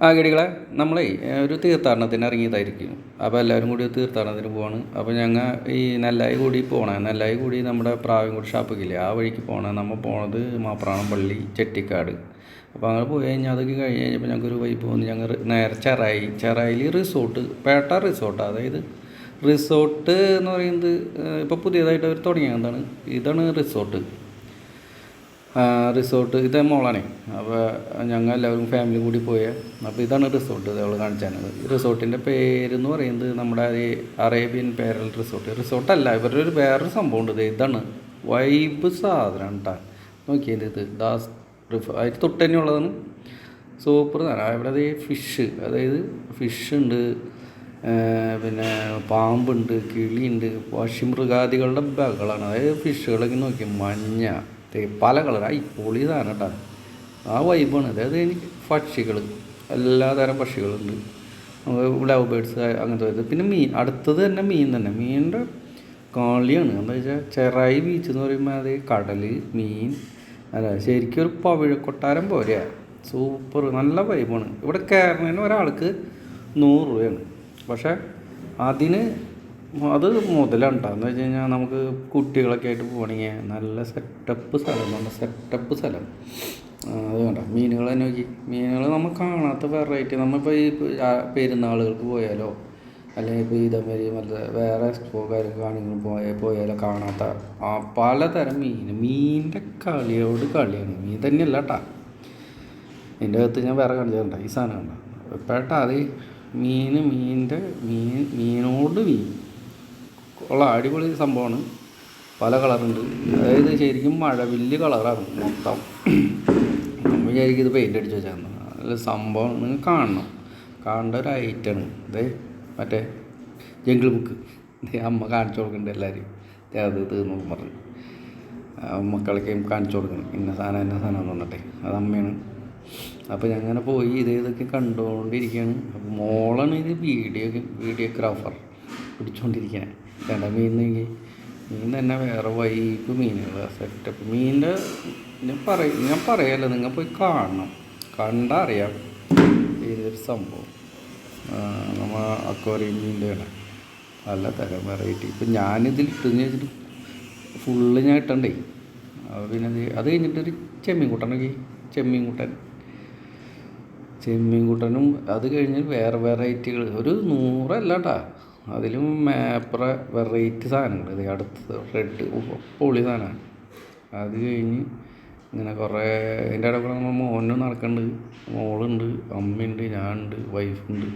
ആ ഗടികളെ നമ്മളെ ഒരു തീർത്ഥാടനത്തിന് ഇറങ്ങിയതായിരിക്കും. അപ്പോൾ എല്ലാവരും കൂടി തീർത്ഥാടനത്തിന് പോവാണ്. അപ്പോൾ ഞങ്ങൾ ഈ നെല്ലായി കൂടി പോകണേ, നെല്ലായി കൂടി നമ്മുടെ പ്രാവിൻകൂടി ഷാപ്പിക്കില്ലേ, ആ വഴിക്ക് പോകണേ. നമ്മൾ പോണത് മാപ്രാണം പള്ളി ചെട്ടിക്കാട്. അപ്പോൾ അങ്ങനെ പോയി കഴിഞ്ഞാൽ അതൊക്കെ കഴിഞ്ഞ് കഴിഞ്ഞപ്പോൾ ഞങ്ങൾക്കൊരു വൈബ് തോന്നി. ഞങ്ങൾ നേരെ ചെറായിൽ റിസോർട്ട്, പേട്ട റിസോർട്ട്, അതായത് റിസോർട്ട് എന്ന് പറയുന്നത് ഇപ്പോൾ പുതിയതായിട്ട് അവർ തുടങ്ങിയതാണ്. ഇതാണ് റിസോർട്ട്. റിസോർട്ട് ഇത് മോളാണേ. അപ്പോൾ ഞങ്ങൾ എല്ലാവരും ഫാമിലിയും കൂടി പോയേ. അപ്പോൾ ഇതാണ് റിസോർട്ട്, ഇത് അവൾ കാണിച്ചാണ്. റിസോർട്ടിൻ്റെ പേരെന്ന് പറയുന്നത് നമ്മുടെ അറേബ്യൻ പേരൽ റിസോർട്ടല്ല, ഇവരുടെ ഒരു വേറൊരു സംഭവം ഉണ്ട്. ഇതാണ് വൈബ് സാധനം കേട്ടോ. നോക്കിയത് ഇത് ദാസ് അതിന് തൊട്ട് തന്നെ ഉള്ളതാണ്. സൂപ്പർ സാധനം. ഇവിടെ അത് ഫിഷ്, അതായത് ഫിഷ് ഉണ്ട്, പിന്നെ പാമ്പുണ്ട്, കിളിയുണ്ട്, പക്ഷിമൃഗാദികളുടെ ബഹളാണ്. അതായത് ഫിഷുകളൊക്കെ നോക്കി മഞ്ഞ പല കളറായി പൊളി സാധനം കേട്ടോ. ആ വൈബാണ്. അതായത് എനിക്ക് പക്ഷികൾ, എല്ലാതരം പക്ഷികളുണ്ട്, ലവ് ബേഡ്സ് അങ്ങനത്തെ ഇത്. പിന്നെ മീൻ, അടുത്തത് തന്നെ മീനിൻ്റെ കളിയാണ്. എന്താ വെച്ചാൽ ചെറായി ബീച്ച് എന്ന് പറയുമ്പോൾ അത് കടൽ, മീൻ, അല്ല ശരിക്കും ഒരു പവിഴക്കൊട്ടാരം പോലെയാണ്. സൂപ്പർ, നല്ല വൈബാണ്. ഇവിടെ കയറുന്നതിന് ഒരാൾക്ക് 100 രൂപയാണ്. പക്ഷേ അത് മുതലാണ് കേട്ടോ. എന്ന് വെച്ച് കഴിഞ്ഞാൽ നമുക്ക് കുട്ടികളൊക്കെ ആയിട്ട് പോകണമെങ്കിൽ നല്ല സെറ്റപ്പ് സ്ഥലം. അത് വേണ്ട. മീനുകൾ തന്നെ നോക്കി, മീനുകൾ നമ്മൾ കാണാത്ത വെറൈറ്റി. നമ്മളിപ്പോൾ ഈ പെരുന്നാളുകൾക്ക് പോയാലോ, അല്ലെങ്കിൽ ഇപ്പോൾ ഇതേമാതിരി വേറെ എക്സ്പോ കാര്യങ്ങൾ പോയാലോ കാണാത്ത പലതരം മീനിൻ്റെ കളിയാണ്. മീൻ തന്നെയല്ല കേട്ടോ. ഇതിൻ്റെ അകത്ത് ഞാൻ വേറെ കാണിച്ചിട്ടുണ്ടോ ഈ സാധനം കണ്ടോ ഇപ്പോഴാ. അത് മീനോട് ഉള്ള അടിപൊളി സംഭവമാണ്. പല കളറുണ്ട്. അതായത് ശരിക്കും മഴവില്ല് കളറാണ് മൊത്തം. നമ്മൾ വിചാരിക്കും ഇത് പെയിൻ്റ് അടിച്ച് വെച്ചാൽ നല്ല സംഭവം. നിങ്ങൾ കാണേണ്ട ഒരു ഐറ്റമാണ് ഇത്. മറ്റേ ജംഗിൾ ബുക്ക് അമ്മ കാണിച്ചു കൊടുക്കുന്നുണ്ട് എല്ലാവരും. അത് തീർന്നു പറഞ്ഞു മക്കളൊക്കെ കാണിച്ചു കൊടുക്കണം. ഇന്ന സാധനം എന്ന് പറഞ്ഞിട്ടെ, അത് അമ്മയാണ്. അപ്പോൾ ഞങ്ങനെ പോയി ഇതൊക്കെ കണ്ടുകൊണ്ടിരിക്കുകയാണ്. അപ്പോൾ മോളാണ് ഇത് വീഡിയോഗ്രാഫർ പിടിച്ചുകൊണ്ടിരിക്കുന്നത്. വേണ്ട മീൻ തന്നെ വേറെ വൈബ് മീനുകൾ സെറ്റപ്പ്. ഞാൻ പറയാമല്ലോ, നിങ്ങൾ പോയി കാണണം, കണ്ടാൽ അറിയാം ഇതൊരു സംഭവം. നമ്മൾ അക്വേറിയം മീൻ്റെ പല തരം വെറൈറ്റി. ഇപ്പം ഞാനിതിലിട്ടെന്ന് വെച്ചിട്ട് ഫുള്ള് ഞാൻ ഇട്ടണ്ടേ. പിന്നെ അത് കഴിഞ്ഞിട്ടൊരു ചെമ്മീൻകുട്ടനും അത് കഴിഞ്ഞ് വേറെ വെറൈറ്റികൾ ഒരു 100 അല്ല കേട്ടോ. അതിലും മേപ്പറ വെറൈറ്റി സാധനങ്ങൾ. ഇത് അടുത്തത് റെഡ് പൊളി സാധനമാണ്. അത് കഴിഞ്ഞ് ഇങ്ങനെ കുറേ അതിൻ്റെ ഇടയിൽ കൂടെ നമ്മൾ മോനും നടക്കുന്നുണ്ട്, മോളുണ്ട്, അമ്മയുണ്ട്, ഞാനുണ്ട്, വൈഫുണ്ട്,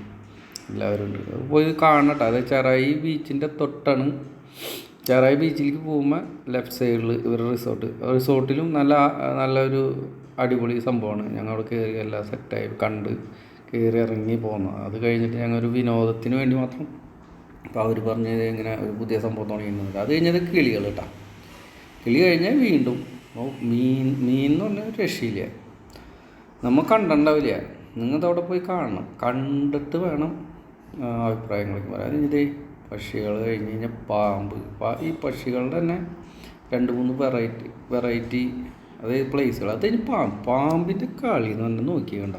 എല്ലാവരും ഉണ്ട്. പോയി കാണണം കേട്ടോ. അത് ചെറായി ബീച്ചിൻ്റെ തൊട്ടാണ്. ചെറായി ബീച്ചിലേക്ക് പോകുമ്പോൾ ലെഫ്റ്റ് സൈഡിൽ ഇവരുടെ റിസോർട്ടിലും നല്ലൊരു അടിപൊളി സംഭവമാണ്. ഞങ്ങൾ കയറി എല്ലാം സെറ്റായി കണ്ട് കയറി ഇറങ്ങി പോകുന്നത്. അത് കഴിഞ്ഞിട്ട് ഞങ്ങൾ ഒരു വിനോദത്തിന് വേണ്ടി മാത്രം. അപ്പോൾ അവർ പറഞ്ഞത് ഇങ്ങനെ ഒരു പുതിയ സംഭവം തുടങ്ങിയിരുന്നത്. അത് കഴിഞ്ഞത് കിളികൾ കേട്ടോ. കിളി കഴിഞ്ഞാൽ വീണ്ടും മീൻ എന്ന് പറഞ്ഞാൽ രക്ഷയില്ല. നമ്മൾ കണ്ടിട്ടുണ്ടാവില്ല. നിങ്ങൾക്ക് അവിടെ പോയി കാണണം, കണ്ടിട്ട് വേണം അഭിപ്രായങ്ങളൊക്കെ പറയാം. ഇതേ പക്ഷികൾ കഴിഞ്ഞ് കഴിഞ്ഞാൽ പാമ്പ്. ഈ പക്ഷികളുടെ തന്നെ 2-3 വെറൈറ്റി അതായത് പ്ലേസുകൾ. അത് കഴിഞ്ഞ് പാമ്പിൻ്റെ കളി എന്ന് പറഞ്ഞാൽ നോക്കിക്കണ്ട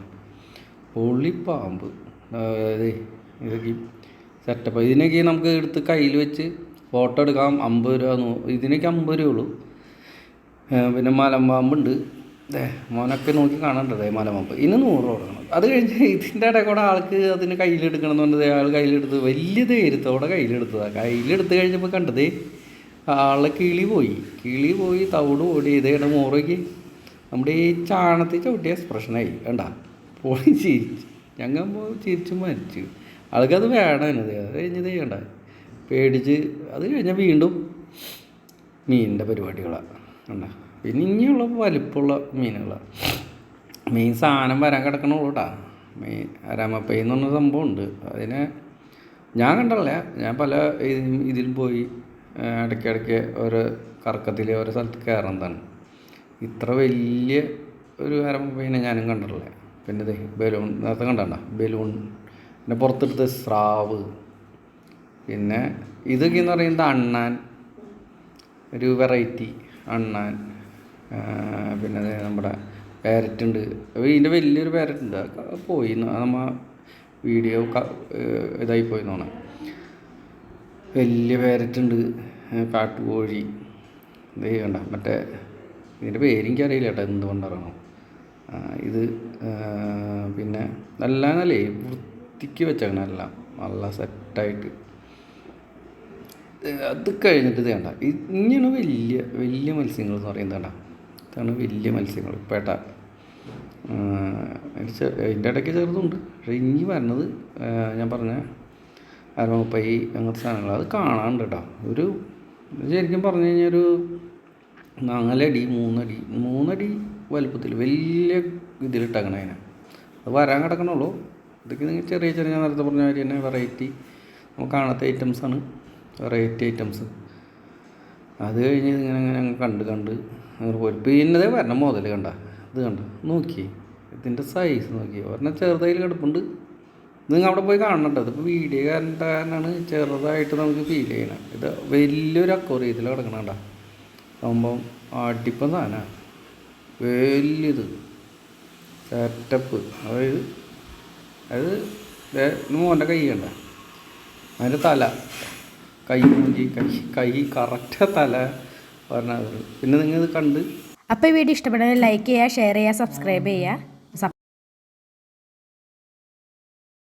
പൊള്ളി പാമ്പ്. അതായത് ഇതൊക്കെ സെറ്റപ്പ്. ഇതിനൊക്കെ നമുക്ക് എടുത്ത് കയ്യിൽ വെച്ച് ഫോട്ടോ എടുക്കാം. 50 രൂപ. ഇതിനൊക്കെ 50 രൂപ ഉള്ളൂ. പിന്നെ മലമ്പാമ്പുണ്ട്. മോനൊക്കെ നോക്കി കാണണ്ടേ മലമ്പാമ്പ്. ഇന്ന് 100 കൊടുക്കണം. അത് കഴിഞ്ഞ് ഇതിൻ്റെ ഇടയിൽ കൂടെ ആൾക്ക് അതിന് കയ്യിലെടുക്കണം എന്ന് പറഞ്ഞത് അയാൾ കയ്യിലെടുത്ത് വലിയ ധൈര്യത്തോടെ കയ്യിലെടുത്തതാണ്. കയ്യിലെടുത്ത് കഴിഞ്ഞപ്പോൾ കണ്ടത് ആളെ കിളി പോയി തവിട് ഓടി. ഇതേടെ മോറയ്ക്ക് നമ്മുടെ ഈ ചാണത്തിൽ ചവിട്ടിയ എക്സ്പ്രഷനായി വേണ്ട പോയി ചിരിച്ച്. ഞങ്ങൾ ചിരിച്ച് മരിച്ചു. ആൾക്കത് വേണമായിരുന്നത്. അത് കഴിഞ്ഞത് ചെയ്യണ്ട പേടിച്ച്. അത് കഴിഞ്ഞാൽ വീണ്ടും മീനിൻ്റെ പരിപാടികളാണ് വേണ്ട. പിന്നെ ഇനിയുള്ള വലിപ്പമുള്ള മീനുകളാണ്. മീൻ സാധനം വരാൻ കിടക്കണുള്ളൂ കേട്ടോ. അരാമപ്പൈ എന്ന് പറഞ്ഞ സംഭവമുണ്ട്. അതിനെ ഞാൻ കണ്ടല്ല, ഞാൻ പല ഇതിലും പോയി ഇടയ്ക്കിടയ്ക്ക് ഓരോ കറക്കത്തിൽ ഓരോ സ്ഥലത്ത് കയറുന്നതാണ്. ഇത്ര വലിയ ഒരു അരമപ്പൈനെ ഞാനും കണ്ടിട്ടില്ല. പിന്നെ ഇത് ബലൂൺ നേരത്തെ കണ്ടണ്ട ബലൂൺ, പിന്നെ പുറത്തെടുത്ത സ്രാവ്, പിന്നെ ഇതൊക്കെ എന്ന് പറയുന്നത് അണ്ണാൻ, ഒരു വെറൈറ്റി അണ്ണാൻ. പിന്നെ നമ്മുടെ പാരറ്റ് ഉണ്ട്. അപ്പോൾ ഇതിൻ്റെ വലിയൊരു പാരറ്റ് ഉണ്ട്, പോയി നമ്മൾ വീഡിയോ ഇതായി പോയി തോന്നണം. വലിയ പാരറ്റ് ഉണ്ട്, കാട്ടുകോഴി. ഇത് കണ്ട മറ്റേ ഇതിൻ്റെ പേരെനിക്കറിയില്ല കേട്ടോ, എന്തുകൊണ്ടാണോ ഇത്. പിന്നെ നല്ല വൃത്തിക്ക് വെച്ചേക്കണം, എല്ലാം നല്ല സെറ്റായിട്ട്. അത് കഴിഞ്ഞിട്ട് ഇത് വേണ്ട, ഇങ്ങനെയാണ് വലിയ വലിയ മത്സ്യങ്ങൾ എന്ന് പറയുന്നത്. വേണ്ട, ഇതാണ് വലിയ മത്സ്യങ്ങൾ. പേട്ട അതിൻ്റെ ഇടയ്ക്ക് ചെറുതുണ്ട്. പക്ഷേ ഇനി വരുന്നത് ഞാൻ പറഞ്ഞ അരമപ്പൈ അങ്ങനത്തെ സാധനങ്ങൾ അത് കാണാനുണ്ട് കേട്ടോ. ഒരു ശരിക്കും പറഞ്ഞു കഴിഞ്ഞാൽ ഒരു 4 അടി 3 അടി വലുപ്പത്തിൽ വലിയ ഇതിലിട്ടേക്കണം അതിനെ. അത് വരാൻ കിടക്കണുള്ളൂ. ഇതൊക്കെ നിങ്ങൾ ചെറിയ ചെറിയ ഞാൻ നേരത്തെ പറഞ്ഞ മാതിരി തന്നെ വെറൈറ്റി നമുക്ക് കാണാത്ത ഐറ്റംസാണ്, വെറൈറ്റി ഐറ്റംസ്. അത് കഴിഞ്ഞ് ഇങ്ങനെ അങ്ങനെ കണ്ട് അങ്ങനെ പോയി. പിന്നതേ വരണം മുതൽ കണ്ട, ഇത് കണ്ട, നോക്കി ഇതിൻ്റെ സൈസ് നോക്കി. ഒരെണ്ണം ചെറുതായി കിടപ്പുണ്ട്. നിങ്ങൾ അവിടെ പോയി കാണണം കേട്ടോ. ഇതിപ്പോൾ വീഡിയോ കാരണമാണ് ചെറുതായിട്ട് നമുക്ക് ഫീൽ ചെയ്യണം. ഇത് വലിയൊരു അക്വേറിയത്തിൽ കിടക്കണണ്ട സംഭവം. അടിപ്പം സാധനമാണ്, വലിയത് സെറ്റപ്പ്. അതായത് മോൻ്റെ കൈ കണ്ട, അതിൻ്റെ തല, കൈ കറക്റ്റ് തല പറഞ്ഞത്. പിന്നെ നിങ്ങൾ ഇത് കണ്ട്. അപ്പോൾ ഈ വീഡിയോ ഇഷ്ടപ്പെട്ടാൽ ലൈക്ക് ചെയ്യുക, ഷെയർ ചെയ്യുക, സബ്സ്ക്രൈബ് ചെയ്യുക.